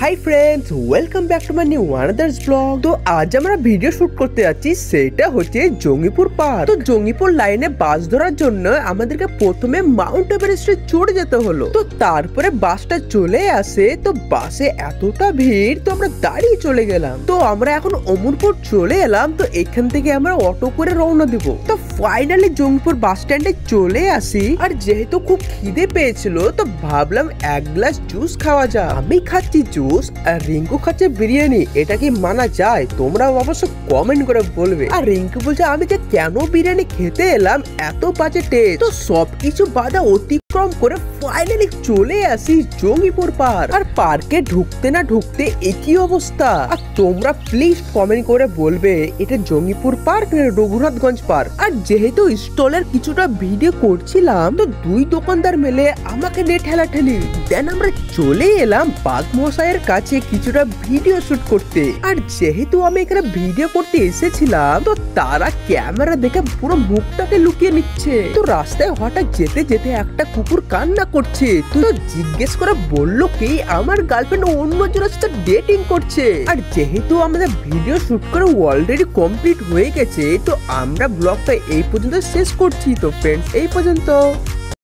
High friends, welcome back to my new another's blog. তো আজ আমরা ভিডিও শুট করতে যাচ্ছি, সেটা হচ্ছে জঙ্গিপুর পার্ক। তো জঙ্গিপুর লাইনে বাস ধরার জন্য আমাদেরকে প্রথমে মাউন্ট এভারেস্টে চড়ে যেতে হলো। তো তারপরে বাসটা চলে আসে, তো বাসে এতটা ভিড় তো আমরা দাঁড়িয়ে চলে গেলাম। তো আমরা এখন অমরপুর চলে এলাম। তো এখান থেকে আমরা অটো করে রওনা দেব। তো ফাইনালি জঙ্গিপুর বাস স্ট্যান্ডে চলে আসি। আর যেহেতু খুব খিদে পেয়েছিল, তো ভাবলাম এক গ্লাস জুস খাওয়া যায়। আমি খাচ্ছি জুস আর রিঙ্কু খাচ্ছে বিরিয়ানি। এটা কি মানা যায়? তোমরা অবশ্য কমেন্ট করে বলবে। আর রিঙ্কু বলছে আমি যে কেন বিরিয়ানি খেতে এলাম, এত বাজে টেস্ট। তো সবকিছু বাধা অতিক্রম করে ফাইনালি চলে আসি জঙ্গিপুর পার্ক। আর পার্কে ঢুকতে না ঢুকতে একই অবস্থা। আর তোমরা প্লিজ কমেন্ট করে বলবে এটা জঙ্গিপুর পার্ক না রঘুনাথগঞ্জ পার্ক। আর যেহেতু স্টলের কিছুটা ভিডিও করছিলাম, তো দুই দোকানদার মিলে আমাকে নিয়ে ঠেলাঠেলি। দেন আমরা চলে এলাম বাঘ মশাইয়ের কাছে কিছুটা ভিডিও শুট করতে। আর যেহেতু আমি এখানে ভিডিও করতে এসেছিলাম, তো তারা ক্যামেরা দেখে পুরো মুখটাকে লুকিয়ে নিচ্ছে। তো রাস্তায় হঠাৎ যেতে যেতে একটা কুকুর কান্না করছে। তো জিজ্ঞেস করে বললো কি আমার গার্লফ্রেন্ড অন্য জনের সাথে ডেটিং করছে। আর যেহেতু আমাদের ভিডিও শুট করে অলরেডি কমপ্লিট হয়ে গেছে, তো আমরা ব্লগটা এই পর্যন্ত শেষ করছি। তো ফ্রেন্ডস, এই পর্যন্ত।